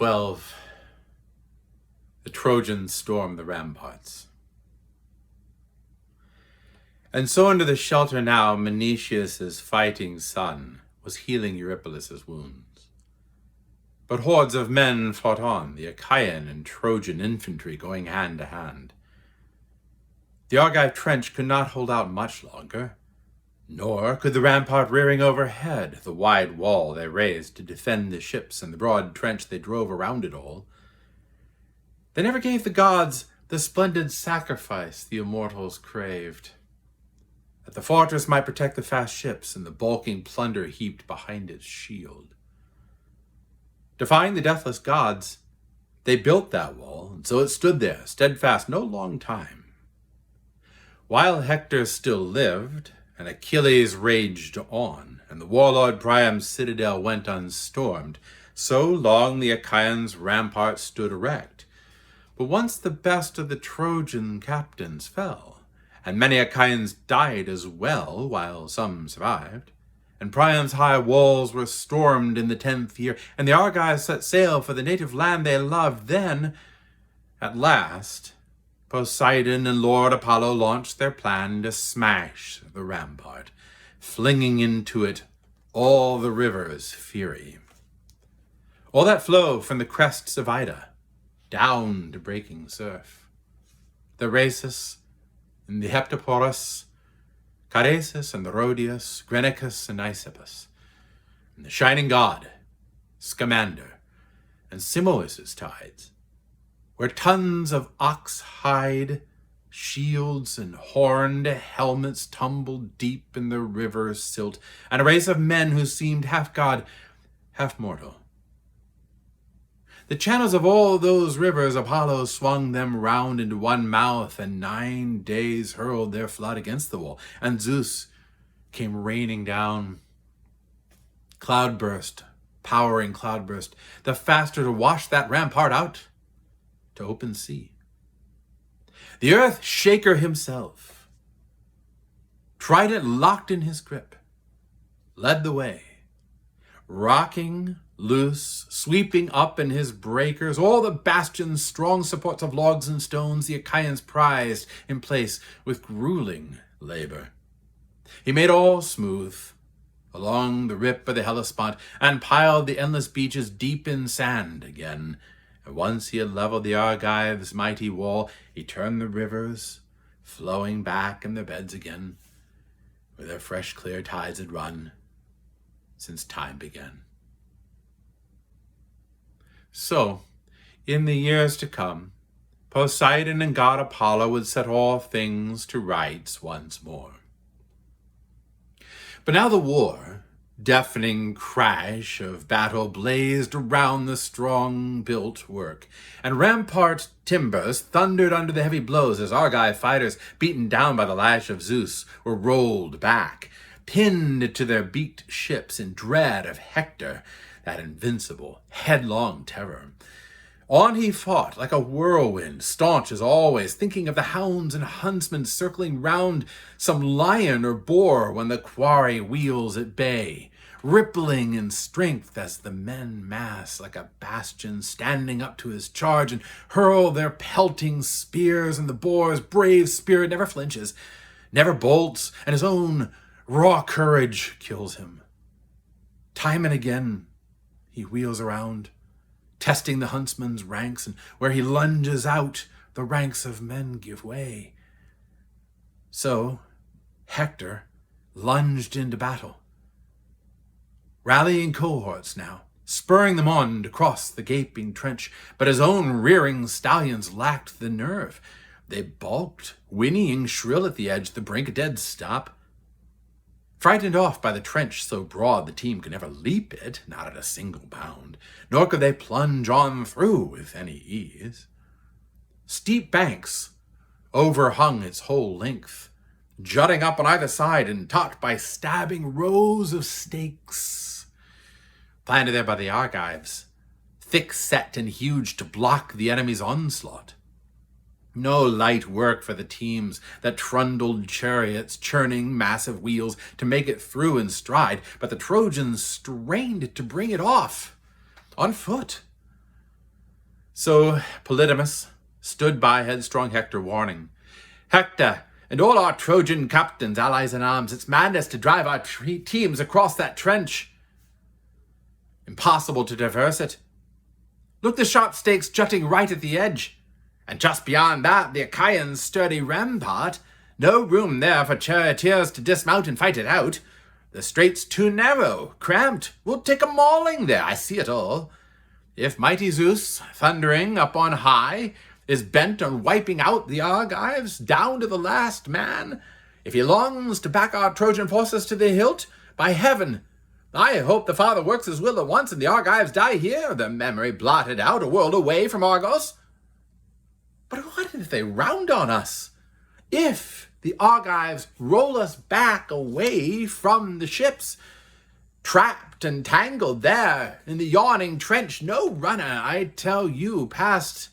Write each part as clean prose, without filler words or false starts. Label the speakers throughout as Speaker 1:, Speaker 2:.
Speaker 1: 12. The Trojans storm the ramparts. And so under the shelter now, Menetius' fighting son was healing Eurypylus' wounds. But hordes of men fought on, the Achaean and Trojan infantry going hand to hand. The Argive trench could not hold out much longer, nor could the rampart rearing overhead, the wide wall they raised to defend the ships and the broad trench they drove around it all. They never gave the gods the splendid sacrifice the immortals craved, that the fortress might protect the fast ships and the bulking plunder heaped behind its shield. Defying the deathless gods, they built that wall, and so it stood there, steadfast no long time. While Hector still lived, and Achilles raged on, and the warlord Priam's citadel went unstormed, so long the Achaeans' ramparts stood erect. But once the best of the Trojan captains fell, and many Achaeans died as well, while some survived, and Priam's high walls were stormed in the 10th year, and the Argives set sail for the native land they loved, then, at last, Poseidon and Lord Apollo launched their plan to smash the rampart, flinging into it all the river's fury. All that flow from the crests of Ida, down to breaking surf. The Rhasis and the Heptaporus, Caresis and the Rhodius, Grenicus and Aesopus, and the shining god, Scamander, and Simois' tides, where tons of ox hide, shields, and horned helmets tumbled deep in the river's silt, and a race of men who seemed half god, half mortal. The channels of all those rivers Apollo swung them round into one mouth, and 9 days hurled their flood against the wall, and Zeus came raining down. Cloudburst, powering cloudburst, the faster to wash that rampart out to open sea. The earth shaker himself, trident locked in his grip, led the way, rocking loose, sweeping up in his breakers all the bastions, strong supports of logs and stones the Achaeans prized in place with grueling labor. He made all smooth along the rip of the Hellespont and piled the endless beaches deep in sand again. And once he had leveled the Argives' mighty wall, he turned the rivers, flowing back in their beds again, where their fresh clear tides had run since time began. So, in the years to come, Poseidon and god Apollo would set all things to rights once more. But now the war, deafening crash of battle blazed around the strong-built work, and rampart timbers thundered under the heavy blows as Argive fighters, beaten down by the lash of Zeus, were rolled back, pinned to their beaked ships in dread of Hector, that invincible, headlong terror. On he fought like a whirlwind, staunch as always, thinking of the hounds and huntsmen circling round some lion or boar when the quarry wheels at bay, rippling in strength as the men mass like a bastion standing up to his charge and hurl their pelting spears, and the boar's brave spirit never flinches, never bolts, and his own raw courage kills him. Time and again, he wheels around, testing the huntsman's ranks, and where he lunges out, the ranks of men give way. So Hector lunged into battle, rallying cohorts now, spurring them on to cross the gaping trench, but his own rearing stallions lacked the nerve. They balked, whinnying shrill at the edge, the brink dead stop. Frightened off by the trench so broad the team could never leap it, not at a single bound, nor could they plunge on through with any ease. Steep banks overhung its whole length, jutting up on either side and topped by stabbing rows of stakes, planted there by the Argives, thick-set and huge to block the enemy's onslaught. No light work for the teams that trundled chariots, churning massive wheels to make it through in stride, but the Trojans strained to bring it off, on foot, So Polydamas stood by headstrong Hector, warning, "Hector, and all our Trojan captains, allies in arms, it's madness to drive our teams across that trench. Impossible to traverse it. Look, the sharp stakes jutting right at the edge. And just beyond that, the Achaeans' sturdy rampart. No room there for charioteers to dismount and fight it out. The strait's too narrow, cramped. We'll take a mauling there, I see it all. If mighty Zeus, thundering up on high, is bent on wiping out the Argives down to the last man, if he longs to back our Trojan forces to the hilt, by heaven, I hope the Father works his will at once and the Argives die here, their memory blotted out a world away from Argos. But what if they round on us? If the Argives roll us back away from the ships, trapped and tangled there in the yawning trench, no runner, I tell you, passed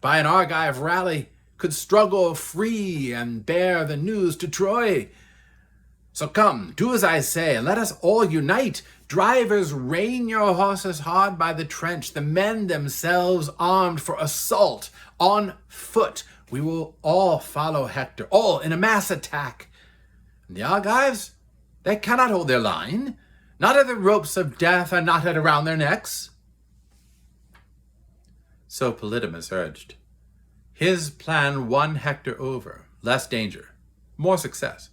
Speaker 1: by an Argive rally could struggle free and bear the news to Troy. So come, do as I say, and let us all unite. Drivers, rein your horses hard by the trench, the men themselves armed for assault on foot. We will all follow Hector, all in a mass attack. And the Argives, they cannot hold their line. Not if the ropes of death are knotted around their necks." So Polydamas urged. His plan won Hector over. Less danger, more success.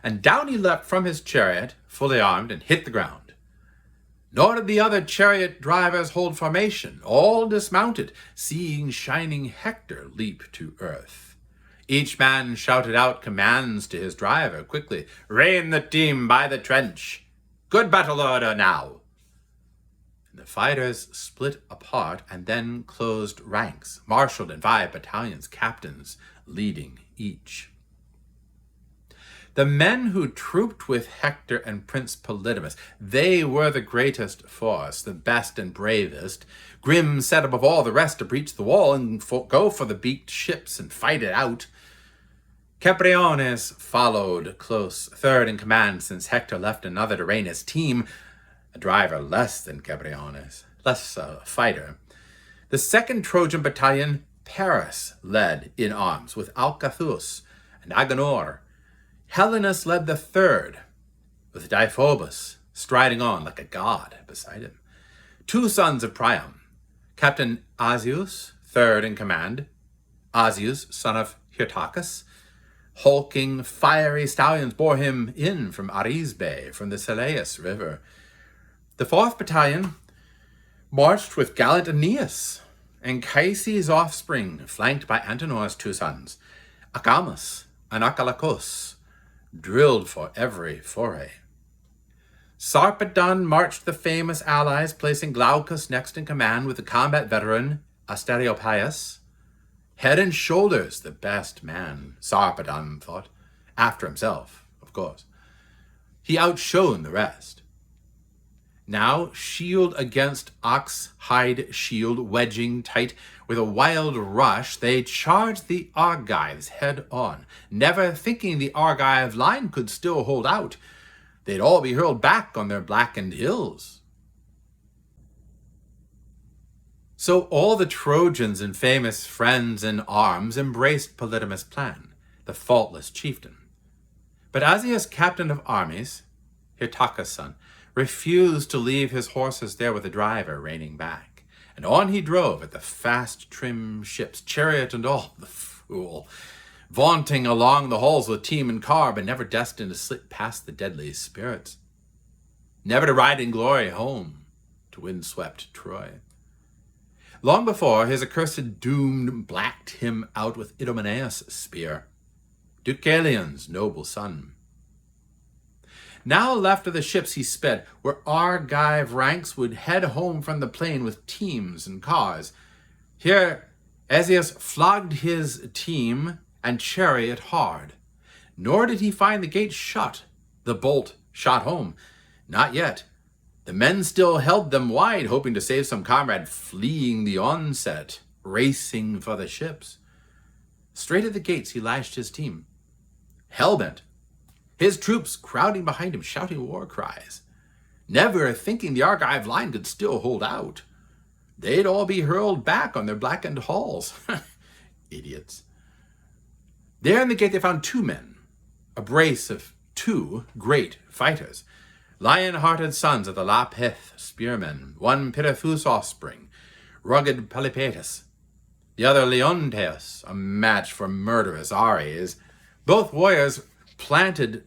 Speaker 1: And down he leapt from his chariot, fully armed, and hit the ground. Nor did the other chariot drivers hold formation, all dismounted, seeing shining Hector leap to earth. Each man shouted out commands to his driver quickly, "Rein the team by the trench. Good battle order now." And the fighters split apart and then closed ranks, marshaled in 5 battalions, captains leading each. The men who trooped with Hector and Prince Polydamas, they were the greatest force, the best and bravest, grim set above all the rest to breach the wall and go for the beaked ships and fight it out. Cebriones followed close, third in command, since Hector left another to rein his team, a driver less than Cebriones, less a fighter. The 2nd Trojan battalion, Paris, led in arms with Alcathous and Agenor. Helenus led the 3rd, with Deiphobus striding on like a god beside him. 2 sons of Priam, Captain Asius, 3rd in command, Asius, son of Hyrtacus. Hulking, fiery stallions bore him in from Arisbe, from the Selleis River. The 4th battalion marched with gallant Aeneas, Anchises' offspring, flanked by Antenor's 2 sons, Acamas and Acalacos, drilled for every foray. Sarpedon marched the famous allies, placing Glaucus next in command with the combat veteran Asteriopaeus. Head and shoulders the best man, Sarpedon thought, after himself, of course. He outshone the rest. Now, shield against ox hide shield, wedging tight, with a wild rush, they charged the Argives head on, never thinking the Argive line could still hold out. They'd all be hurled back on their blackened hills. So all the Trojans and famous friends in arms embraced Polydamas' plan, the faultless chieftain. But Asius, captain of armies, Hyrtacus' son, refused to leave his horses there with the driver reining back. And on he drove at the fast trim ships, chariot and all, the fool, vaunting along the halls with team and car, but never destined to slip past the deadly spirits. Never to ride in glory home to windswept Troy. Long before, his accursed doom blacked him out with Idomeneus' spear, Deucalion's noble son. Now left of the ships he sped, where Argive ranks would head home from the plain with teams and cars. Here Asius flogged his team and chariot hard. Nor did he find the gate shut, the bolt shot home. Not yet. The men still held them wide, hoping to save some comrade fleeing the onset, racing for the ships. Straight at the gates he lashed his team, hell-bent, his troops crowding behind him, shouting war cries, never thinking the Argive line could still hold out. they'd all be hurled back on their blackened halls. Idiots. There in the gate they found 2 men, a brace of 2 great fighters, lion-hearted sons of the Lapith spearmen, one Pirithous' offspring, rugged Polypaetus, the other Leonteus, a match for murderous Ares. Both warriors planted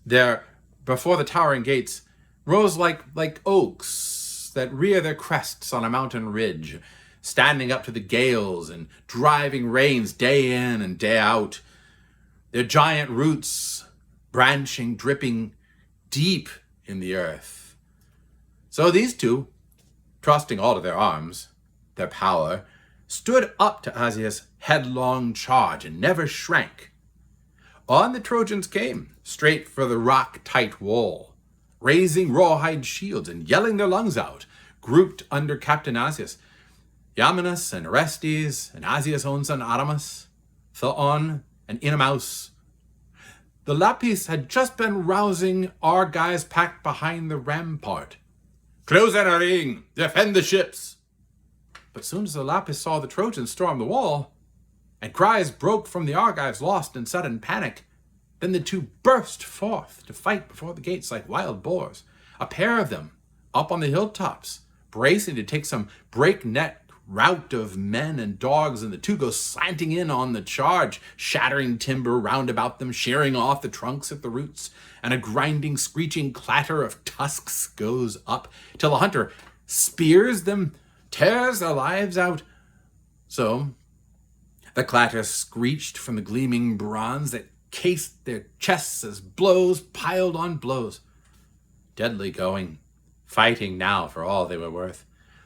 Speaker 1: there before the towering gates rose like oaks that rear their crests on a mountain ridge, standing up to the gales and driving rains day in and day out, their giant roots branching, dripping deep in the earth. So these 2, trusting all to their arms, their power, stood up to Asius' headlong charge and never shrank. On the Trojans came, straight for the rock-tight wall, raising rawhide shields and yelling their lungs out, grouped under Captain Asius, Iamenus and Orestes, and Asius' own son Adamas, Theon and Inamus. The Lapis had just been rousing Argives packed behind the rampart. "Close in a ring! Defend the ships!" But soon as the Lapis saw the Trojans storm the wall, and cries broke from the Argives lost in sudden panic, then the 2 burst forth to fight before the gates like wild boars, a pair of them up on the hilltops, bracing to take some breakneck rout of men and dogs, and the 2 go slanting in on the charge, shattering timber round about them, shearing off the trunks at the roots, and a grinding, screeching clatter of tusks goes up, till the hunter spears them, tears their lives out. So the clatter screeched from the gleaming bronze that cased their chests as blows piled on blows. Deadly going, fighting now for all they were worth,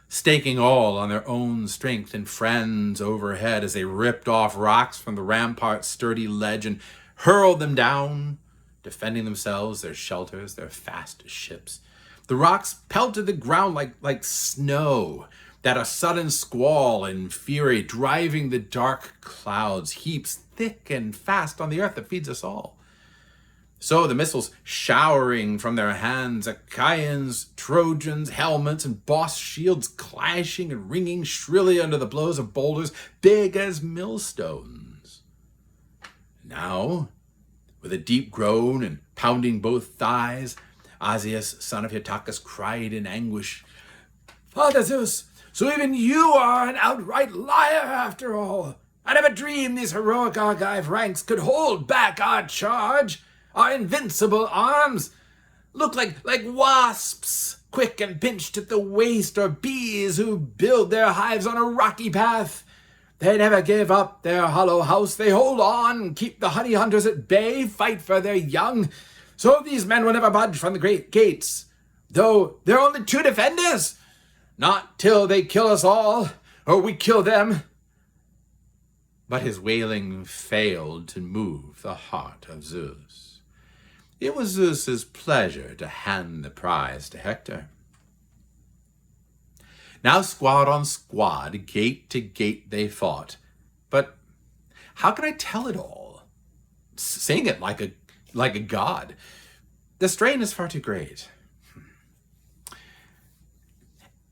Speaker 1: staking all on their own strength and friends overhead as they ripped off rocks from the rampart's sturdy ledge and hurled them down, defending themselves, their shelters, their fast ships. The rocks pelted the ground like snow, that a sudden squall in fury driving the dark clouds heaps thick and fast on the earth that feeds us all. So the missiles showering from their hands, Achaeans, Trojans, helmets, and bossed shields clashing and ringing shrilly under the blows of boulders big as millstones. Now, with a deep groan and pounding both thighs, Asius, son of Hittacus, cried in anguish, "Father Zeus, so even you are an outright liar after all. I never dreamed these heroic Argive ranks could hold back our charge. Our invincible arms look like wasps, quick and pinched at the waist, or bees who build their hives on a rocky path. They never give up their hollow house. They hold on, keep the honey hunters at bay, fight for their young. So these men will never budge from the great gates, though there are only 2 defenders. Not till they kill us all, or we kill them." But his wailing failed to move the heart of Zeus. It was Zeus's pleasure to hand the prize to Hector. Now squad on squad, gate to gate they fought. But how can I tell it all? Sing it like a god. The strain is far too great.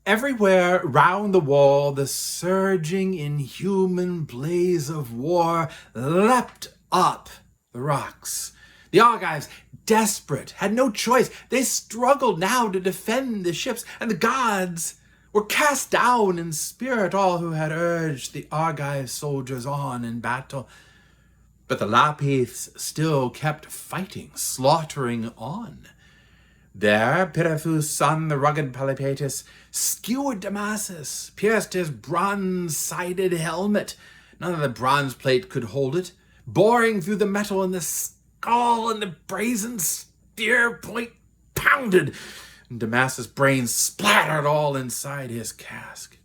Speaker 1: Everywhere round the wall, the surging, inhuman blaze of war leapt up the rocks. The Argives, desperate, had no choice. They struggled now to defend the ships, and the gods were cast down in spirit, all who had urged the Argive soldiers on in battle. But the Lapiths still kept fighting, slaughtering on. There, Pirithous' son, the rugged Polypaetus, skewered Damasus, pierced his bronze-sided helmet. None of the bronze plate could hold it, boring through the metal in the skull, and the brazen spear point pounded, and Damasus' brains splattered all inside his casque.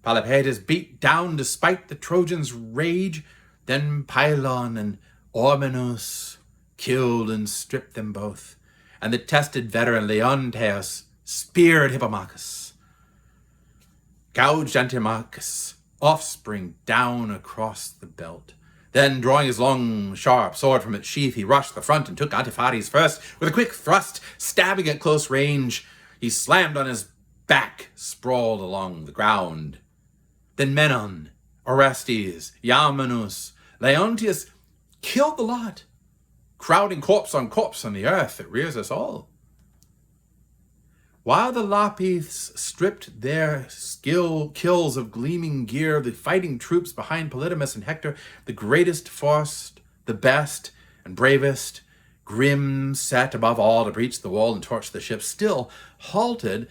Speaker 1: Polypaetus beat down despite the Trojans' rage. Then Pylon and Ormenus killed and stripped them both, and the tested veteran Leonteus speared Hippomachus, gouged Antimachus' offspring down across the belt. Then, drawing his long, sharp sword from its sheath, he rushed the front and took Antiphates first. With a quick thrust, stabbing at close range, he slammed on his back sprawled along the ground. Then Menon, Orestes, Iamenus, Leontius killed the lot, crowding corpse on the earth that rears us all. While the Lapiths stripped their kills of gleaming gear, the fighting troops behind Polydamas and Hector, the greatest force, the best and bravest, grim set above all to breach the wall and torch the ship, still halted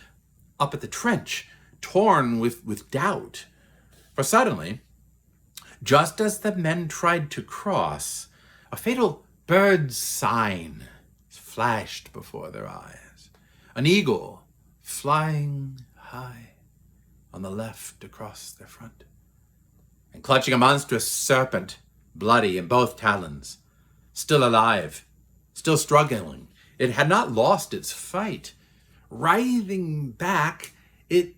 Speaker 1: up at the trench, torn with doubt. For suddenly, just as the men tried to cross, a fatal bird's sign flashed before their eyes. An eagle flying high on the left across their front, and clutching a monstrous serpent, bloody in both talons, still alive, still struggling. It had not lost its fight. Writhing back, it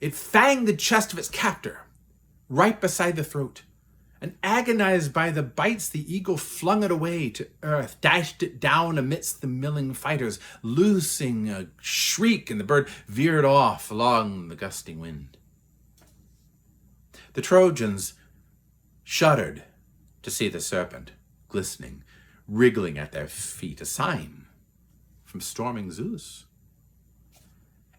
Speaker 1: fanged the chest of its captor, right beside the throat. And agonized by the bites, the eagle flung it away to earth, dashed it down amidst the milling fighters, loosing a shriek, and the bird veered off along the gusting wind. The Trojans shuddered to see the serpent, glistening, wriggling at their feet, a sign from storming Zeus.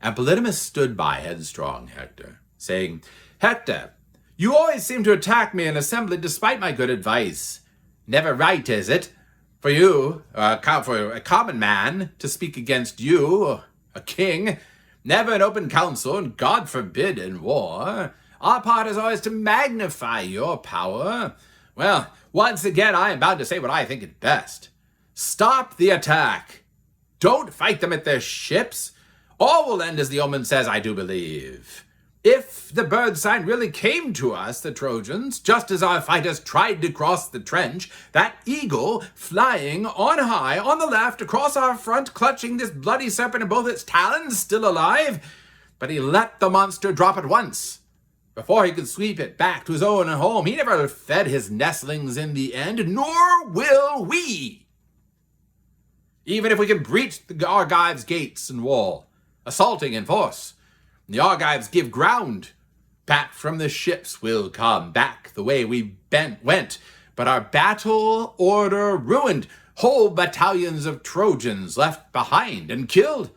Speaker 1: And Polydamas stood by headstrong Hector, saying, "Hector, you always seem to attack me in assembly despite my good advice. Never right, is it, for you, for a common man, to speak against you, a king? Never in open council, and God forbid in war. Our part is always to magnify your power. Well, once again, I am bound to say what I think is best. Stop the attack. Don't fight them at their ships. All will end as the omen says, I do believe. If the bird sign really came to us, the Trojans, just as our fighters tried to cross the trench, that eagle flying on high on the left across our front, clutching this bloody serpent in both its talons, still alive, but he let the monster drop at once. Before he could sweep it back to his own home, he never fed his nestlings in the end, nor will we. Even if we can breach the Argives' gates and wall, assaulting in force, the Argives give ground, back from the ships we'll come, back the way we went, but our battle order ruined, whole battalions of Trojans left behind and killed.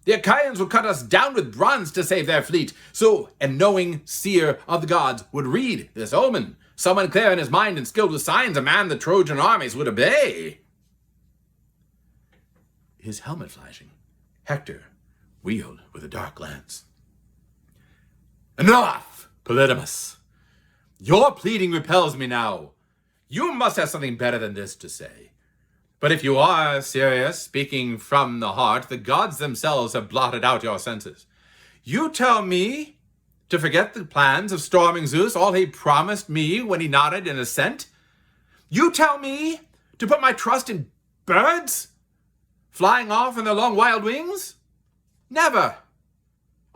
Speaker 1: The Achaeans will cut us down with bronze to save their fleet. So a knowing seer of the gods would read this omen. Someone clear in his mind and skilled with signs, a man the Trojan armies would obey. His helmet flashing, Hector wheeled with a dark lance. Enough, Polydamas. Your pleading repels me now. You must have something better than this to say. But if you are serious, speaking from the heart, the gods themselves have blotted out your senses. You tell me to forget the plans of storming Zeus, all he promised me when he nodded in assent? You tell me to put my trust in birds, flying off on their long wild wings? Never.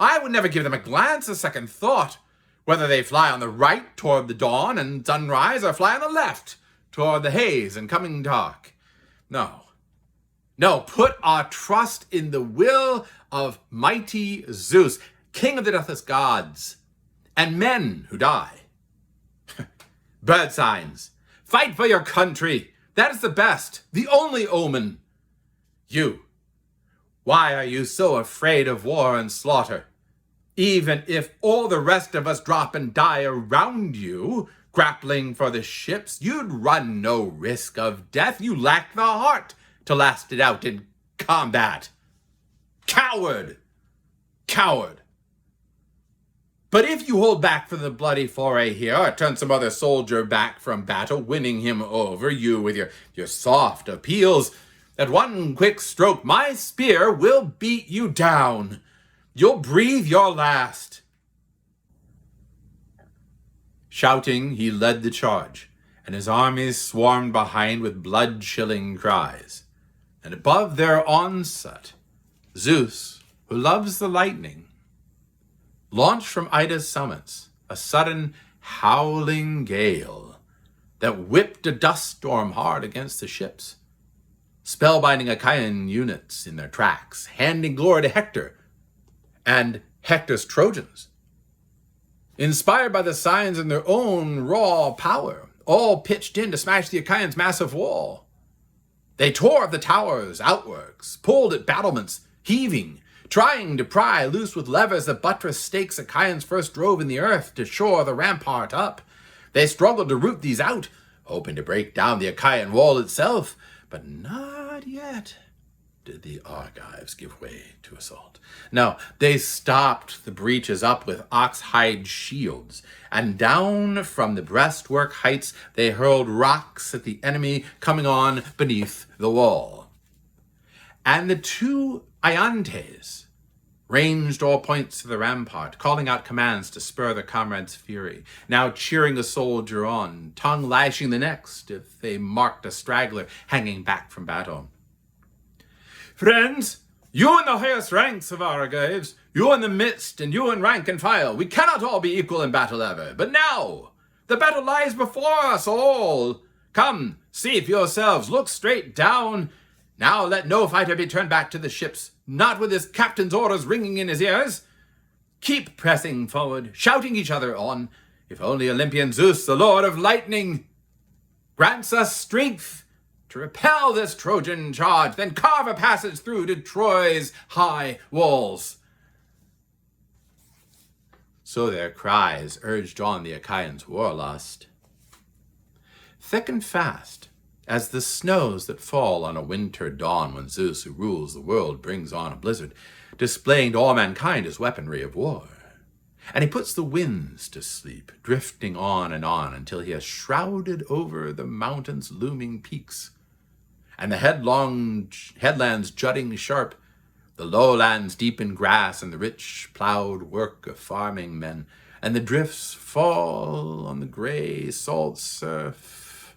Speaker 1: I would never give them a glance, a second thought, whether they fly on the right toward the dawn and sunrise, or fly on the left toward the haze and coming dark. No, put our trust in the will of mighty Zeus, king of the deathless gods, and men who die. Bird signs, fight for your country. That is the best, the only omen. You, why are you so afraid of war and slaughter? Even if all the rest of us drop and die around you, grappling for the ships, you'd run no risk of death. You lack the heart to last it out in combat. Coward! But if you hold back from the bloody foray here, or turn some other soldier back from battle, winning him over, you with your soft appeals, at one quick stroke my spear will beat you down. You'll breathe your last. Shouting, he led the charge, and his armies swarmed behind with blood-chilling cries. And above their onset, Zeus, who loves the lightning, launched from Ida's summits a sudden howling gale that whipped a dust storm hard against the ships, spellbinding Achaean units in their tracks, handing glory to Hector and Hector's Trojans. Inspired by the signs in their own raw power, all pitched in to smash the Achaeans' massive wall. They tore the towers, outworks, pulled at battlements, heaving, trying to pry loose with levers the buttress stakes Achaeans first drove in the earth to shore the rampart up. They struggled to root these out, hoping to break down the Achaean wall itself, but not yet did the Argives give way to assault. No, they stopped the breaches up with ox-hide shields, and down from the breastwork heights they hurled rocks at the enemy coming on beneath the wall. And the two Iantes ranged all points of the rampart, calling out commands to spur their comrades' fury, now cheering a soldier on, tongue lashing the next if they marked a straggler hanging back from battle. Friends, you in the highest ranks of Argives, you in the midst, and you in rank and file, we cannot all be equal in battle ever, but now the battle lies before us all. Come, see for yourselves, look straight down. Now let no fighter be turned back to the ships, not with his captain's orders ringing in his ears. Keep pressing forward, shouting each other on, if only Olympian Zeus, the Lord of lightning, grants us strength to repel this Trojan charge, then carve a passage through to Troy's high walls. So their cries urged on the Achaeans' warlust. Thick and fast, as the snows that fall on a winter dawn when Zeus, who rules the world, brings on a blizzard, displaying to all mankind his weaponry of war. And he puts the winds to sleep, drifting on until he has shrouded over the mountains' looming peaks, and the headlands jutting sharp, the lowlands deep in grass, and the rich plowed work of farming men, and the drifts fall on the gray salt surf,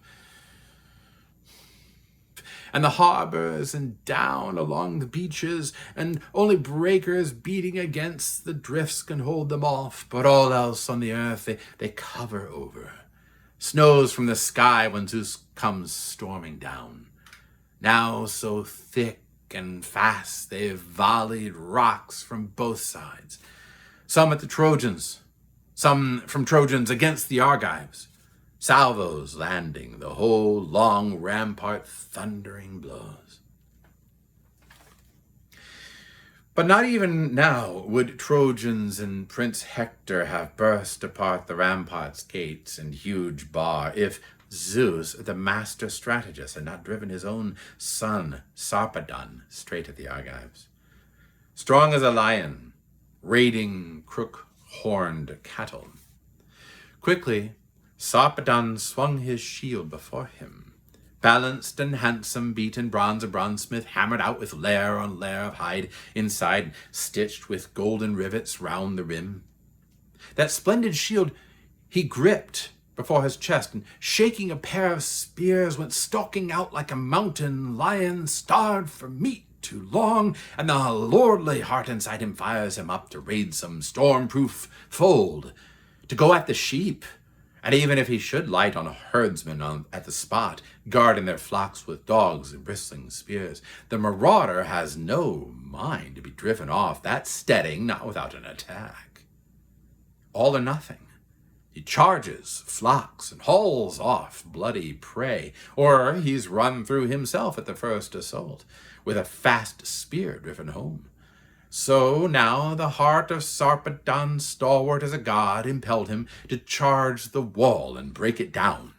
Speaker 1: and the harbors and down along the beaches, and only breakers beating against the drifts can hold them off, but all else on the earth they cover over. Snows from the sky when Zeus comes storming down. Now so thick and fast they've volleyed rocks from both sides, some at the Trojans, some from Trojans against the Argives, salvos landing, the whole long rampart thundering blows. But not even now would Trojans and Prince Hector have burst apart the rampart's gates and huge bar if Zeus, the master strategist, had not driven his own son, Sarpedon, straight at the Argives. Strong as a lion, raiding crook-horned cattle. Quickly, Sarpedon swung his shield before him. Balanced and handsome, beaten bronze, a bronzesmith hammered out with layer on layer of hide inside, stitched with golden rivets round the rim. That splendid shield he gripped before his chest, and shaking a pair of spears went stalking out like a mountain lion starved for meat too long, and the lordly heart inside him fires him up to raid some storm-proof fold, to go at the sheep, and even if he should light on a herdsman at the spot, guarding their flocks with dogs and bristling spears, the marauder has no mind to be driven off that steading, not without an attack. All or nothing. He charges flocks and hauls off bloody prey, or he's run through himself at the first assault, with a fast spear driven home. So now the heart of Sarpedon, stalwart as a god, impelled him to charge the wall and break it down.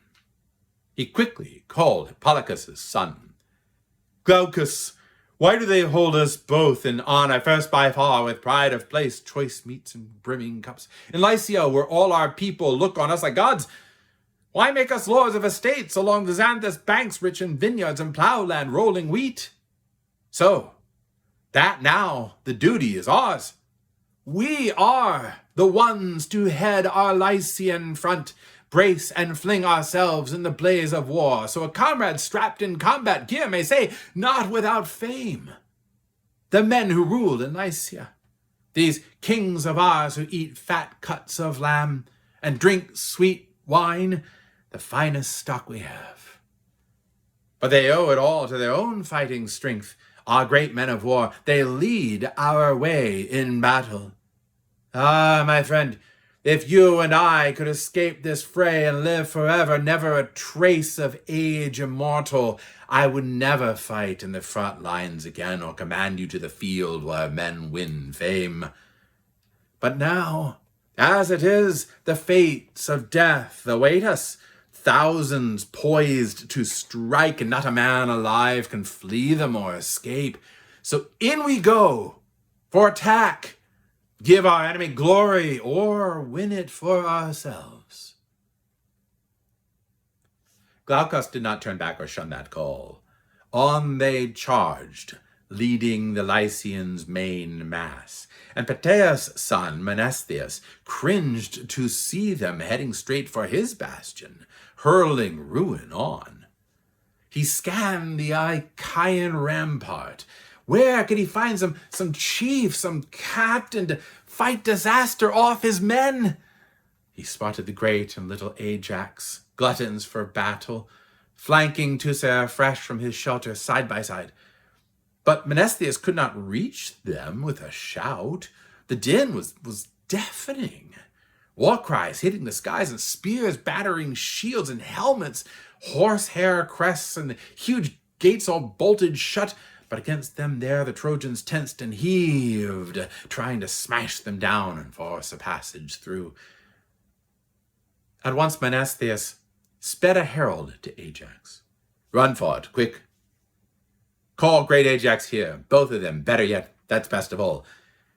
Speaker 1: He quickly called Hippolochus' son. Glaucus, why do they hold us both in honor, first by far, with pride of place, choice meats and brimming cups? In Lycia, where all our people look on us like gods, why make us lords of estates along the Xanthus banks, rich in vineyards and plowland, rolling wheat? So, that now the duty is ours. We are the ones to head our Lycian front, brace and fling ourselves in the blaze of war, so a comrade strapped in combat gear may say, not without fame, the men who ruled in Lycia, these kings of ours who eat fat cuts of lamb and drink sweet wine, the finest stock we have. But they owe it all to their own fighting strength, our great men of war, they lead our way in battle. Ah, my friend, if you and I could escape this fray and live forever, never a trace of age immortal, I would never fight in the front lines again or command you to the field where men win fame. But now, as it is, the fates of death await us, thousands poised to strike, and not a man alive can flee them or escape. So in we go for attack, give our enemy glory, or win it for ourselves. Glaucus did not turn back or shun that call. On they charged, leading the Lycians' main mass, and Peteus' son, Menestheus, cringed to see them heading straight for his bastion, hurling ruin on. He scanned the Achaean rampart. Where could he find some chief, some captain to fight disaster off his men? He spotted the great and little Ajax, gluttons for battle, flanking Teucer fresh from his shelter side by side. But Menestheus could not reach them with a shout. The din was deafening. War cries hitting the skies and spears battering shields and helmets, horsehair crests and the huge gates all bolted shut. But against them there the Trojans tensed and heaved, trying to smash them down and force a passage through. At once Menestheus sped a herald to Ajax. "Run for it, quick. Call great Ajax here, both of them, better yet, that's best of all.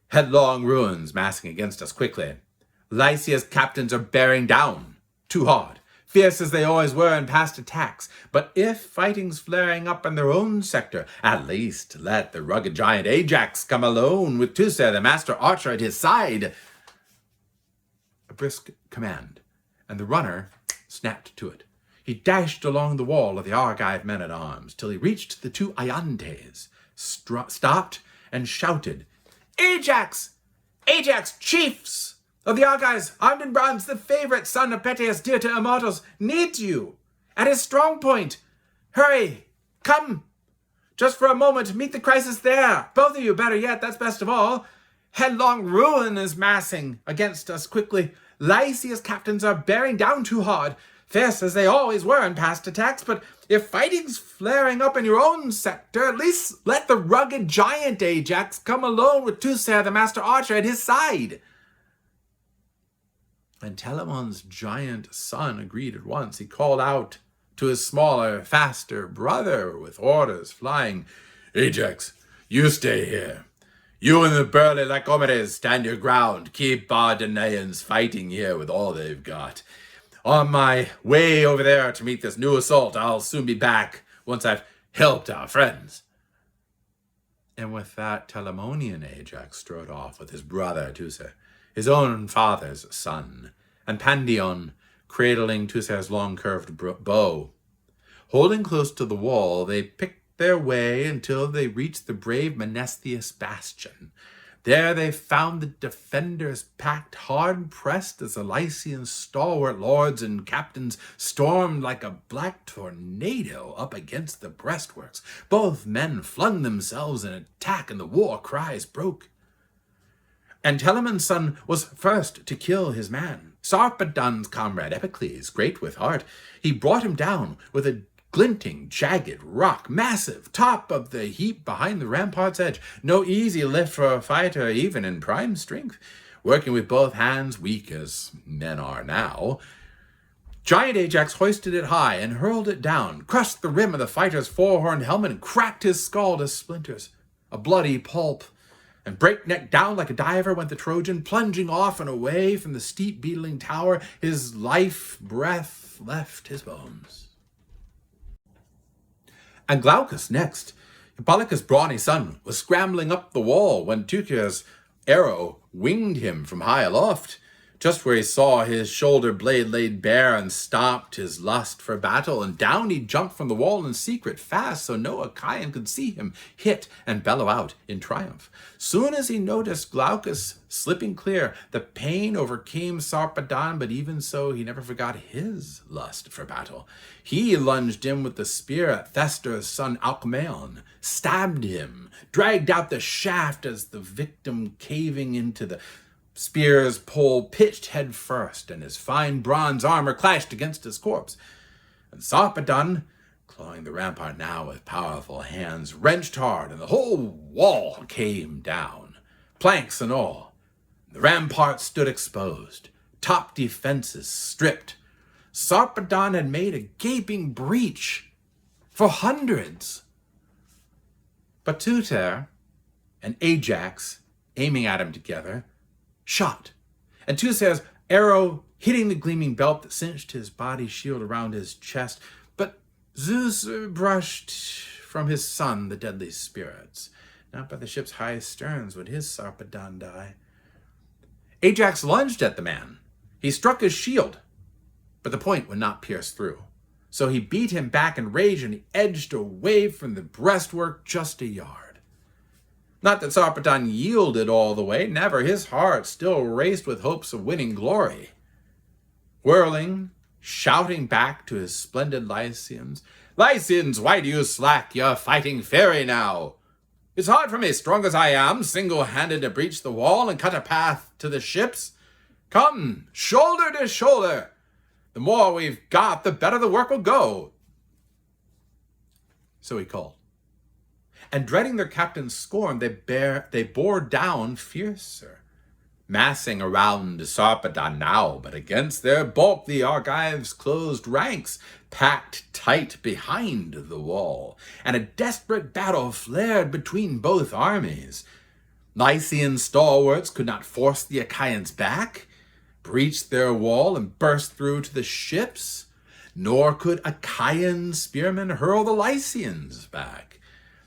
Speaker 1: Headlong ruins massing against us quickly. Lycia's captains are bearing down, too hard, fierce as they always were in past attacks. But if fighting's flaring up in their own sector, at least let the rugged giant Ajax come alone with Teucer, the master archer, at his side." A brisk command, and the runner snapped to it. He dashed along the wall of the Argive men-at-arms till he reached the two Iantes, stopped and shouted, "Ajax! Ajax, chiefs of the Argives, armed in bronze, the favorite son of Peteus, dear to immortals, needs you at his strong point. Hurry, come, just for a moment, meet the crisis there. Both of you, better yet, that's best of all. Headlong ruin is massing against us quickly. Lycia's captains are bearing down too hard, fierce as they always were in past attacks. But if fighting's flaring up in your own sector, at least let the rugged giant Ajax come alone with Teucer, the master archer, at his side." And Telamon's giant son agreed at once. He called out to his smaller, faster brother with orders flying, "Ajax, you stay here. You and the burly Lycomedes stand your ground. Keep our Danaans fighting here with all they've got. On my way over there to meet this new assault, I'll soon be back once I've helped our friends." And with that, Telamonian Ajax strode off with his brother Teucer, his own father's son, and Pandion cradling Teucer's long curved bow. Holding close to the wall, they picked their way until they reached the brave Menestheus bastion. There they found the defenders packed hard-pressed as the Lycian stalwart lords and captains stormed like a black tornado up against the breastworks. Both men flung themselves in attack, and the war cries broke. And Telamon's son was first to kill his man, Sarpedon's comrade Epicles, great with heart. He brought him down with a glinting, jagged rock, massive, top of the heap behind the rampart's edge. No easy lift for a fighter, even in prime strength. Working with both hands, weak as men are now, giant Ajax hoisted it high and hurled it down, crushed the rim of the fighter's four-horned helmet, and cracked his skull to splinters, a bloody pulp. And breakneck down like a diver went the Trojan, plunging off and away from the steep beetling tower. His life breath left his bones. And Glaucus next, Hippolochus' brawny son, was scrambling up the wall when Teucer's arrow winged him from high aloft. just where he saw his shoulder blade laid bare, and stopped his lust for battle, and down he jumped from the wall in secret, fast, so no Achaean could see him hit and bellow out in triumph. Soon as he noticed Glaucus slipping clear, the pain overcame Sarpedon, but even so he never forgot his lust for battle. He lunged in with the spear at Thestor's son Alcmaeon, stabbed him, dragged out the shaft as the victim, caving into the spear's pole, pitched head first, and his fine bronze armor clashed against his corpse. And Sarpedon, clawing the rampart now with powerful hands, wrenched hard, and the whole wall came down, planks and all. The ramparts stood exposed, top defenses stripped. Sarpedon had made a gaping breach for hundreds. But Teucer and Ajax, aiming at him together, shot, and Teucer's arrow hitting the gleaming belt that cinched his body shield around his chest. But Zeus brushed from his son the deadly spirits. Not by the ship's high sterns would his Sarpedon die. Ajax lunged at the man. He struck his shield, but the point would not pierce through. So he beat him back in rage, and he edged away from the breastwork just a yard. Not that Sarpedon yielded all the way, never. His heart still raced with hopes of winning glory. Whirling, shouting back to his splendid Lycians, "Lycians, why do you slack? You're fighting fairy now. It's hard for me, strong as I am, single-handed to breach the wall and cut a path to the ships. Come, shoulder to shoulder. The more we've got, the better the work will go." So he called. And dreading their captain's scorn, they bore down fiercer, massing around Sarpedon now, but against their bulk the Argives closed ranks, packed tight behind the wall, and a desperate battle flared between both armies. Lycian stalwarts could not force the Achaeans back, breach their wall, and burst through to the ships, nor could Achaean spearmen hurl the Lycians back,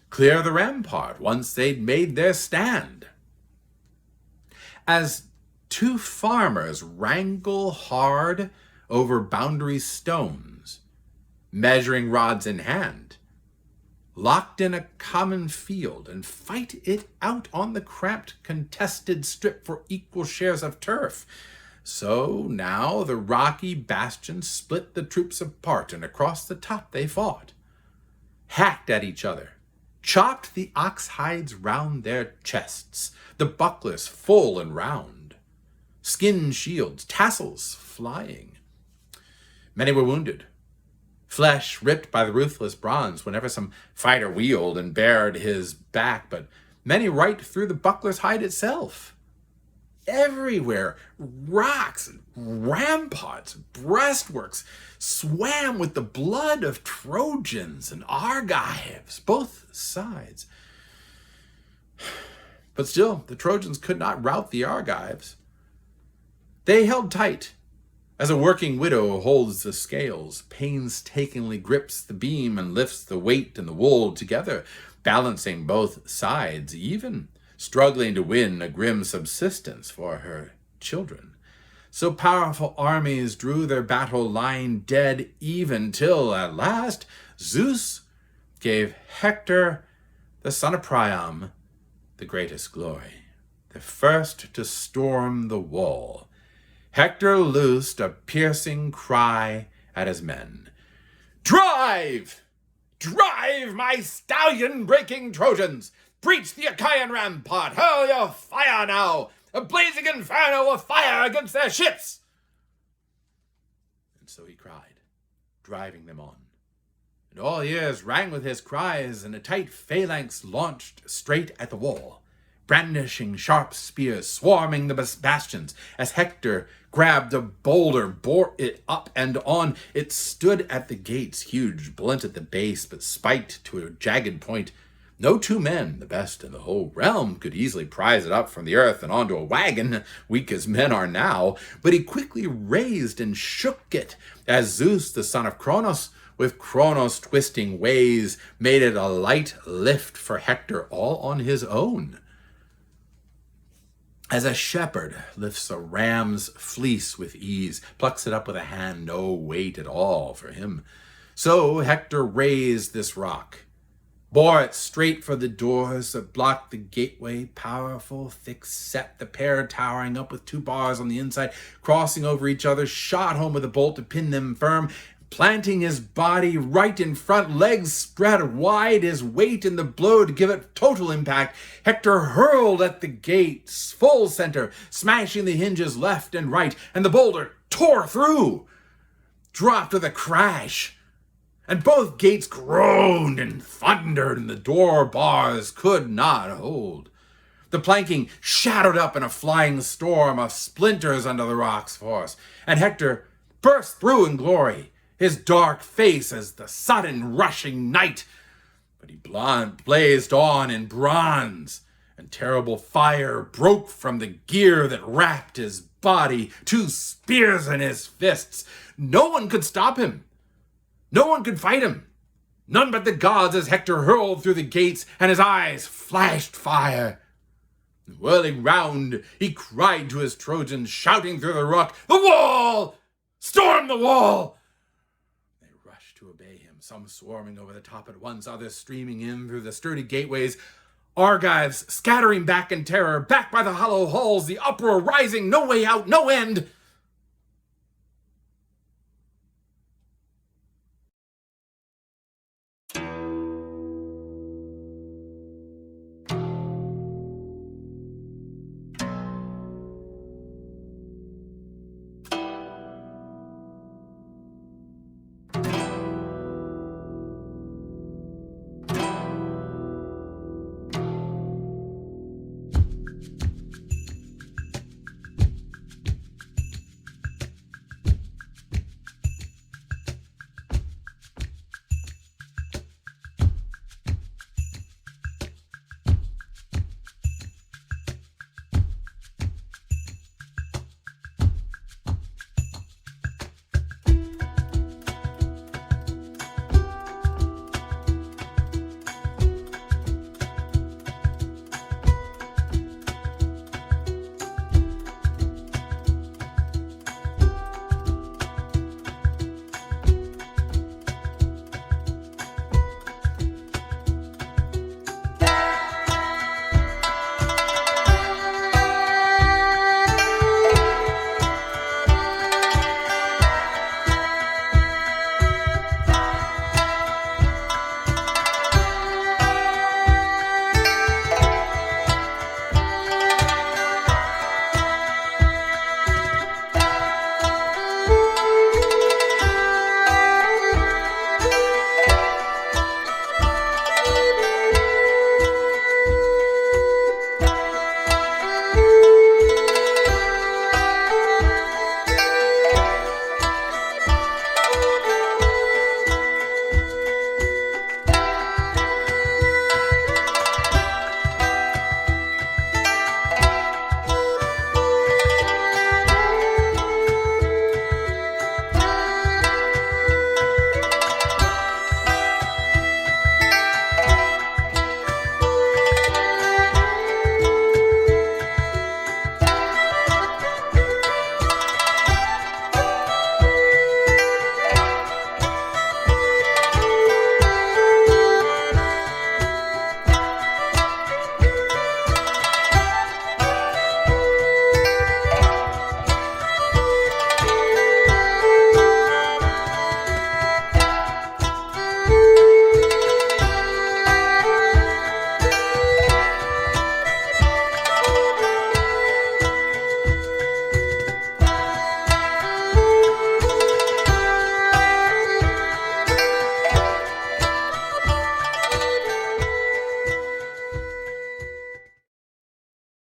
Speaker 1: clear the rampart once they'd made their stand. As two farmers wrangle hard over boundary stones, measuring rods in hand, locked in a common field, and fight it out on the cramped, contested strip for equal shares of turf, so now the rocky bastions split the troops apart, and across the top they fought, hacked at each other, chopped the ox hides round their chests, the bucklers full and round, skin shields, tassels flying. Many were wounded, flesh ripped by the ruthless bronze whenever some fighter wheeled and bared his back, but many right through the buckler's hide itself. Everywhere, rocks, ramparts, breastworks swam with the blood of Trojans and Argives, both sides. But still, the Trojans could not rout the Argives. They held tight, as a working widow holds the scales, painstakingly grips the beam and lifts the weight and the wool together, balancing both sides even, struggling to win a grim subsistence for her children. So powerful armies drew their battle line dead even, till at last Zeus gave Hector, the son of Priam, the greatest glory, the first to storm the wall. Hector loosed a piercing cry at his men. "Drive! Drive, my stallion-breaking Trojans! Breach the Achaean rampart! Hurl your fire now! A blazing inferno of fire against their ships!" And so he cried, driving them on. And all ears rang with his cries, and a tight phalanx launched straight at the wall, brandishing sharp spears, swarming the bastions. As Hector grabbed a boulder, bore it up and on. It stood at the gates, huge, blunt at the base, but spiked to a jagged point. No two men, the best in the whole realm, could easily prise it up from the earth and onto a wagon, weak as men are now. But he quickly raised and shook it, as Zeus, the son of Cronos, with Cronos' twisting ways, made it a light lift for Hector all on his own. As a shepherd lifts a ram's fleece with ease, plucks it up with a hand, no weight at all for him, so Hector raised this rock, bore it straight for the doors that blocked the gateway, powerful, thick-set, the pair towering up with 2 bars on the inside, crossing over each other, shot home with a bolt to pin them firm, planting his body right in front, legs spread wide, his weight in the blow to give it total impact. Hector hurled at the gate's full center, smashing the hinges left and right, and the boulder tore through, dropped with a crash, and both gates groaned and thundered, and the door bars could not hold. The planking shadowed up in a flying storm of splinters under the rock's force, and Hector burst through in glory, his dark face as the sudden rushing night. But he blazed on in bronze, and terrible fire broke from the gear that wrapped his body, 2 spears in his fists. No one could stop him. No one could fight him. None but the gods, as Hector hurled through the gates, and his eyes flashed fire. Whirling round, he cried to his Trojans, shouting through the rock, "The wall! Storm the wall!" They rushed to obey him, some swarming over the top at once, others streaming in through the sturdy gateways, Argives scattering back in terror, back by the hollow halls, the uproar rising, no way out, no end.